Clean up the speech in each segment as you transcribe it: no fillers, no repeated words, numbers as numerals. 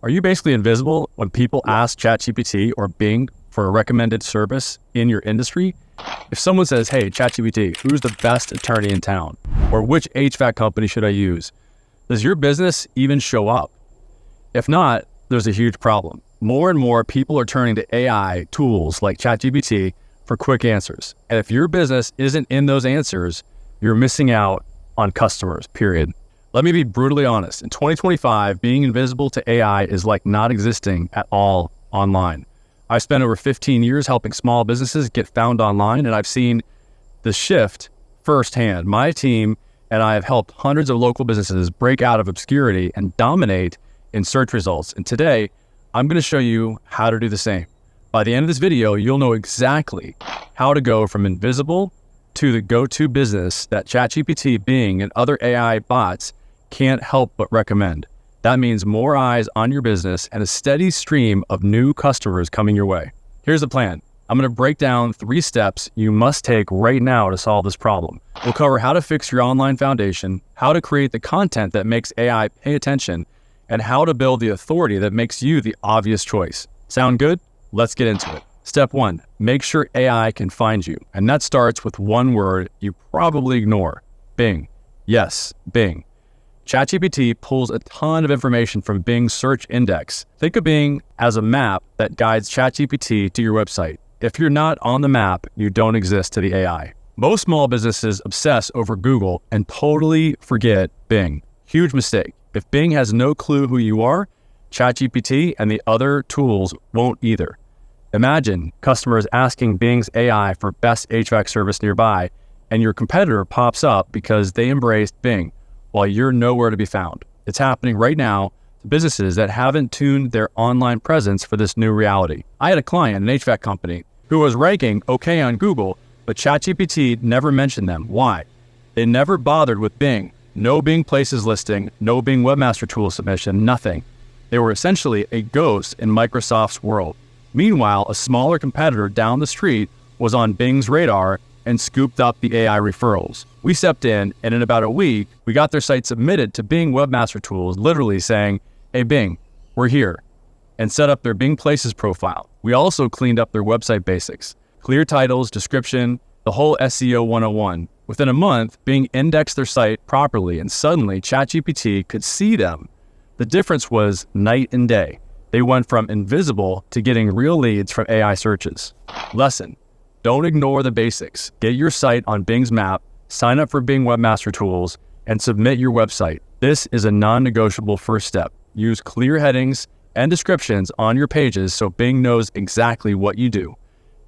Are you basically invisible when people ask ChatGPT or Bing for a recommended service in your industry? If someone says, hey, ChatGPT, who's the best attorney in town? Or which HVAC company should I use? Does your business even show up? If not, there's a huge problem. More and more people are turning to AI tools like ChatGPT for quick answers. And if your business isn't in those answers, you're missing out on customers, period. Let me be brutally honest. In 2025, being invisible to AI is like not existing at all online. I've spent over 15 years helping small businesses get found online, and I've seen the shift firsthand. My team and I have helped hundreds of local businesses break out of obscurity and dominate in search results. And today, I'm going to show you how to do the same. By the end of this video, you'll know exactly how to go from invisible to the go-to business that ChatGPT, Bing, and other AI bots can't help but recommend. That means more eyes on your business and a steady stream of new customers coming your way. Here's the plan. I'm going to break down 3 steps you must take right now to solve this problem. We'll cover how to fix your online foundation, how to create the content that makes AI pay attention, and how to build the authority that makes you the obvious choice. Sound good? Let's get into it. Step 1, make sure AI can find you. And that starts with one word you probably ignore: Bing. Yes, Bing. ChatGPT pulls a ton of information from Bing's search index. Think of Bing as a map that guides ChatGPT to your website. If you're not on the map, you don't exist to the AI. Most small businesses obsess over Google and totally forget Bing. Huge mistake. If Bing has no clue who you are, ChatGPT and the other tools won't either. Imagine customers asking Bing's AI for best HVAC service nearby, and your competitor pops up because they embraced Bing, while you're nowhere to be found. It's happening right now to businesses that haven't tuned their online presence for this new reality. I had a client, an HVAC company, who was ranking okay on Google, but ChatGPT never mentioned them. Why? They never bothered with Bing. No Bing Places listing, no Bing Webmaster Tool submission, nothing. They were essentially a ghost in Microsoft's world. Meanwhile, a smaller competitor down the street was on Bing's radar and scooped up the AI referrals. We stepped in, and in about a week, we got their site submitted to Bing Webmaster Tools, literally saying, hey Bing, we're here, and set up their Bing Places profile. We also cleaned up their website basics, clear titles, description, the whole SEO 101. Within a month, Bing indexed their site properly, and suddenly ChatGPT could see them. The difference was night and day. They went from invisible to getting real leads from AI searches. Lesson: don't ignore the basics. Get your site on Bing's map, sign up for Bing Webmaster Tools, and submit your website. This is a non-negotiable first step. Use clear headings and descriptions on your pages so Bing knows exactly what you do.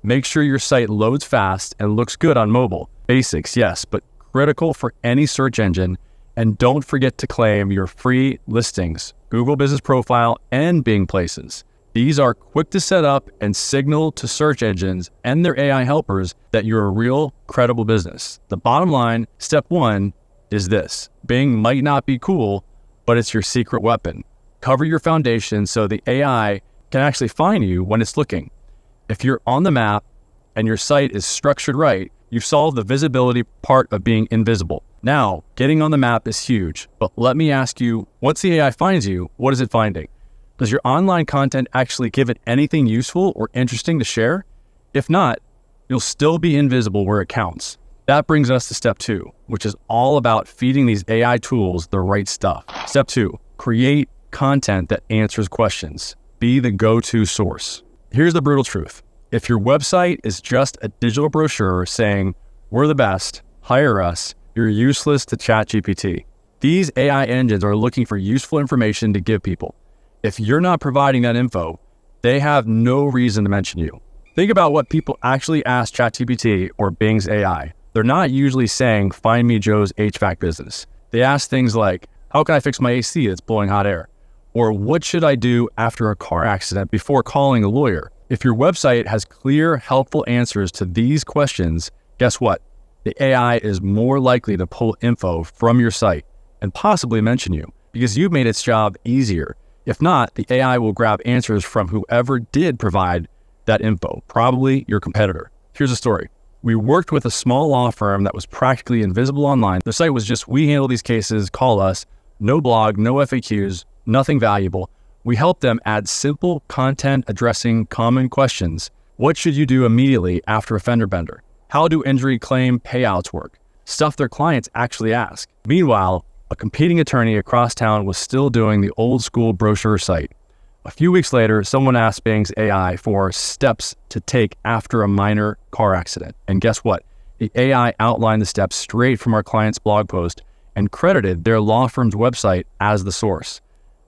Make sure your site loads fast and looks good on mobile. Basics, yes, but critical for any search engine. And don't forget to claim your free listings, Google Business Profile, and Bing Places. These are quick to set up and signal to search engines and their AI helpers that you're a real, credible business. The bottom line, step 1, is this: Bing might not be cool, but it's your secret weapon. Cover your foundation so the AI can actually find you when it's looking. If you're on the map and your site is structured right, you've solved the visibility part of being invisible. Now, getting on the map is huge, but let me ask you, once the AI finds you, what is it finding? Does your online content actually give it anything useful or interesting to share? If not, you'll still be invisible where it counts. That brings us to step 2, which is all about feeding these AI tools the right stuff. Step 2, create content that answers questions. Be the go-to source. Here's the brutal truth. If your website is just a digital brochure saying, we're the best, hire us, you're useless to ChatGPT. These AI engines are looking for useful information to give people. If you're not providing that info, they have no reason to mention you. Think about what people actually ask ChatGPT or Bing's AI. They're not usually saying, find me Joe's HVAC business. They ask things like, how can I fix my AC that's blowing hot air? Or what should I do after a car accident before calling a lawyer? If your website has clear, helpful answers to these questions, guess what? The AI is more likely to pull info from your site and possibly mention you because you've made its job easier. If not, the AI will grab answers from whoever did provide that info, probably your competitor. Here's a story. We worked with a small law firm that was practically invisible online. The site was just, we handle these cases, call us, no blog, no FAQs, nothing valuable. We help them add simple content addressing common questions. What should you do immediately after a fender bender? How do injury claim payouts work? Stuff their clients actually ask. Meanwhile, a competing attorney across town was still doing the old school brochure site. A few weeks later, someone asked Bing's AI for steps to take after a minor car accident. And guess what? The AI outlined the steps straight from our client's blog post and credited their law firm's website as the source.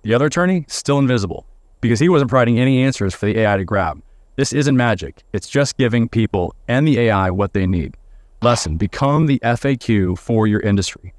The other attorney, still invisible, because he wasn't providing any answers for the AI to grab. This isn't magic. It's just giving people and the AI what they need. Lesson: become the FAQ for your industry.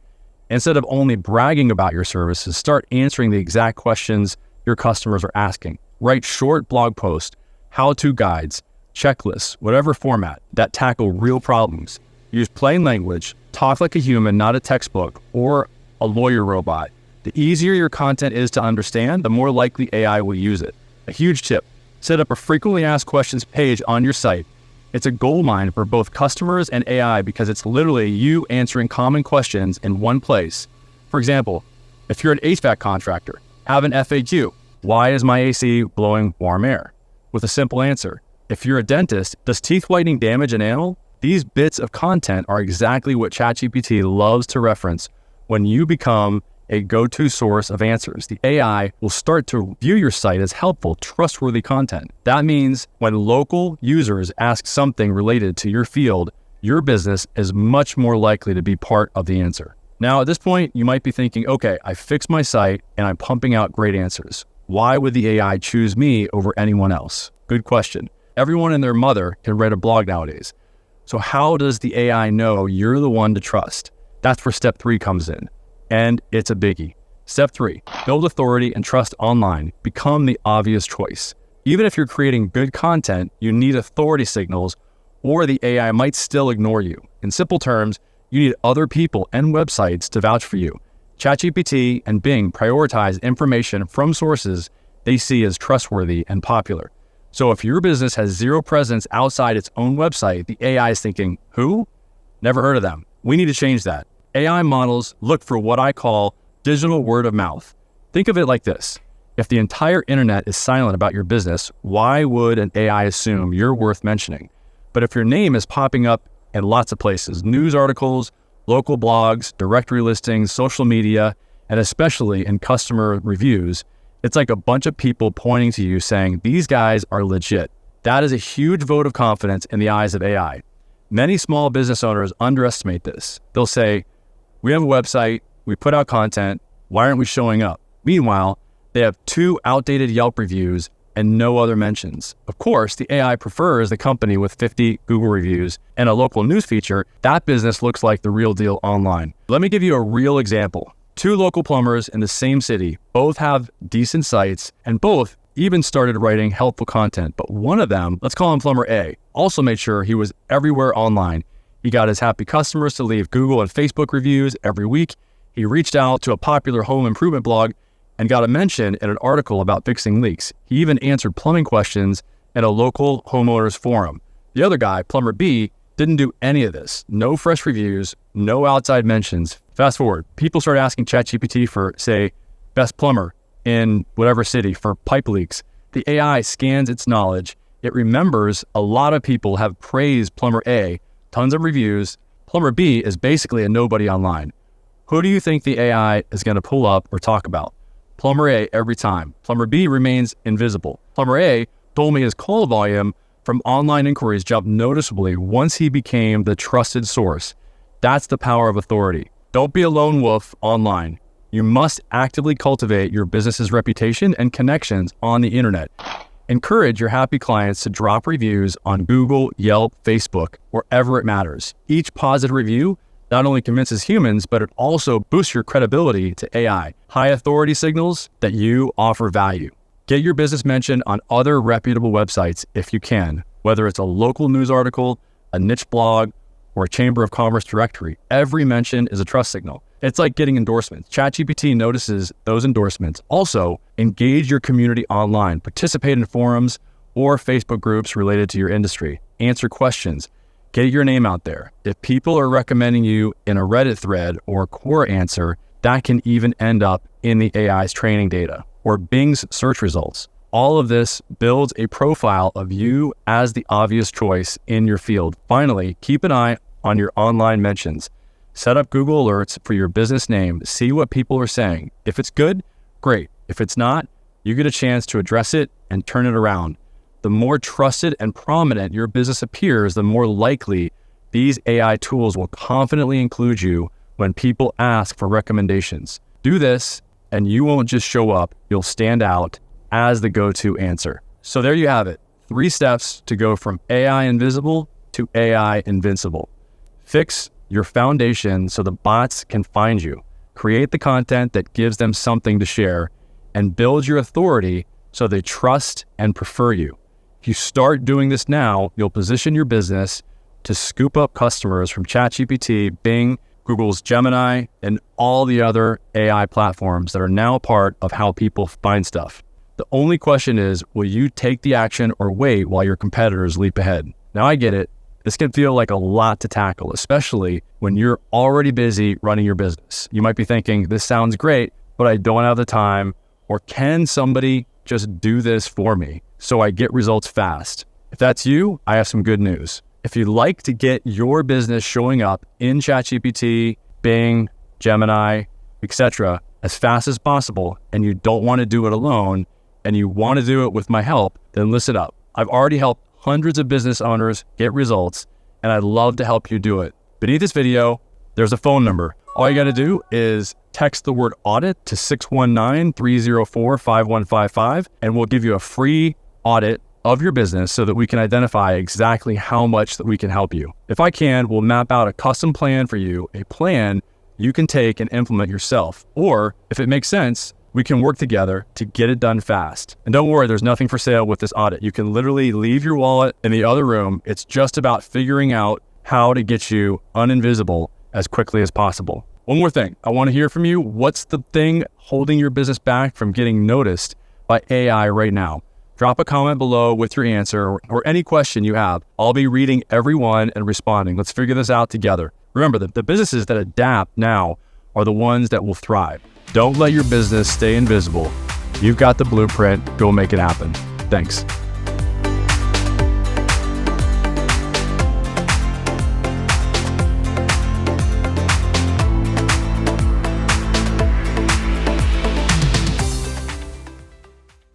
Instead of only bragging about your services, start answering the exact questions your customers are asking. Write short blog posts, how-to guides, checklists, whatever format that tackle real problems. Use plain language, talk like a human, not a textbook or a lawyer robot. The easier your content is to understand, the more likely AI will use it. A huge tip: set up a frequently asked questions page on your site. It's a goldmine for both customers and AI because it's literally you answering common questions in one place. For example, if you're an HVAC contractor, have an FAQ. Why is my AC blowing warm air? With a simple answer. If you're a dentist, does teeth whitening damage an enamel? These bits of content are exactly what ChatGPT loves to reference. When you become a go-to source of answers, the AI will start to view your site as helpful, trustworthy content. That means when local users ask something related to your field, your business is much more likely to be part of the answer. Now, at this point, you might be thinking, okay, I fixed my site and I'm pumping out great answers. Why would the AI choose me over anyone else? Good question. Everyone and their mother can write a blog nowadays. So how does the AI know you're the one to trust? That's where step 3 comes in. And it's a biggie. Step 3, build authority and trust online. Become the obvious choice. Even if you're creating good content, you need authority signals or the AI might still ignore you. In simple terms, you need other people and websites to vouch for you. ChatGPT and Bing prioritize information from sources they see as trustworthy and popular. So if your business has zero presence outside its own website, the AI is thinking, who? Never heard of them. We need to change that. AI models look for what I call digital word of mouth. Think of it like this. If the entire internet is silent about your business, why would an AI assume you're worth mentioning? But if your name is popping up in lots of places, news articles, local blogs, directory listings, social media, and especially in customer reviews, it's like a bunch of people pointing to you saying, these guys are legit. That is a huge vote of confidence in the eyes of AI. Many small business owners underestimate this. They'll say, we have a website, we put out content, why aren't we showing up? Meanwhile, they have 2 outdated Yelp reviews and no other mentions. Of course, the AI prefers the company with 50 Google reviews and a local news feature. That business looks like the real deal online. Let me give you a real example. 2 local plumbers in the same city, both have decent sites and both even started writing helpful content. But one of them, let's call him Plumber A, also made sure he was everywhere online. He got his happy customers to leave Google and Facebook reviews every week. He reached out to a popular home improvement blog and got a mention in an article about fixing leaks. He even answered plumbing questions at a local homeowners forum. The other guy, Plumber B, didn't do any of this. No fresh reviews, no outside mentions. Fast forward, people started asking ChatGPT for, say, best plumber in whatever city for pipe leaks. The AI scans its knowledge. It remembers a lot of people have praised Plumber A, tons of reviews. Plumber B is basically a nobody online. Who do you think the AI is going to pull up or talk about? Plumber A every time. Plumber B remains invisible. Plumber A told me his call volume from online inquiries jumped noticeably once he became the trusted source. That's the power of authority. Don't be a lone wolf online. You must actively cultivate your business's reputation and connections on the internet. Encourage your happy clients to drop reviews on Google, Yelp, Facebook, wherever it matters. Each positive review not only convinces humans, but it also boosts your credibility to AI. High authority signals that you offer value. Get your business mentioned on other reputable websites if you can, whether it's a local news article, a niche blog, or a Chamber of Commerce directory. Every mention is a trust signal. It's like getting endorsements. ChatGPT notices those endorsements. Also, engage your community online. Participate in forums or Facebook groups related to your industry. Answer questions. Get your name out there. If people are recommending you in a Reddit thread or Quora answer, that can even end up in the AI's training data. or Bing's search results. All of this builds a profile of you as the obvious choice in your field. Finally, keep an eye on your online mentions. Set up Google alerts for your business name. See what people are saying. If it's good, great. If it's not, you get a chance to address it and turn it around. The more trusted and prominent your business appears, the more likely these AI tools will confidently include you when people ask for recommendations. Do this, and you won't just show up, you'll stand out as the go-to answer. So there you have it. 3 steps to go from AI invisible to AI invincible. Fix your foundation so the bots can find you. Create the content that gives them something to share, and build your authority so they trust and prefer you. If you start doing this now, you'll position your business to scoop up customers from ChatGPT, Bing, Google's Gemini, and all the other AI platforms that are now a part of how people find stuff. The only question is, will you take the action or wait while your competitors leap ahead? Now I get it. This can feel like a lot to tackle, especially when you're already busy running your business. You might be thinking, this sounds great, but I don't have the time, or can somebody just do this for me so I get results fast? If that's you, I have some good news. If you'd like to get your business showing up in ChatGPT, Bing, Gemini, etc. as fast as possible, and you don't want to do it alone, and you want to do it with my help, then listen up. I've already helped hundreds of business owners get results, and I'd love to help you do it. Beneath this video, there's a phone number. All you got to do is text the word audit to 619-304-5155, and we'll give you a free audit of your business so that we can identify exactly how much that we can help you. If I can, we'll map out a custom plan for you, a plan you can take and implement yourself. Or if it makes sense, we can work together to get it done fast. And don't worry, there's nothing for sale with this audit. You can literally leave your wallet in the other room. It's just about figuring out how to get you uninvisible as quickly as possible. One more thing, I want to hear from you. What's the thing holding your business back from getting noticed by AI right now? Drop a comment below with your answer or any question you have. I'll be reading every one and responding. Let's figure this out together. Remember that the businesses that adapt now are the ones that will thrive. Don't let your business stay invisible. You've got the blueprint. Go make it happen. Thanks.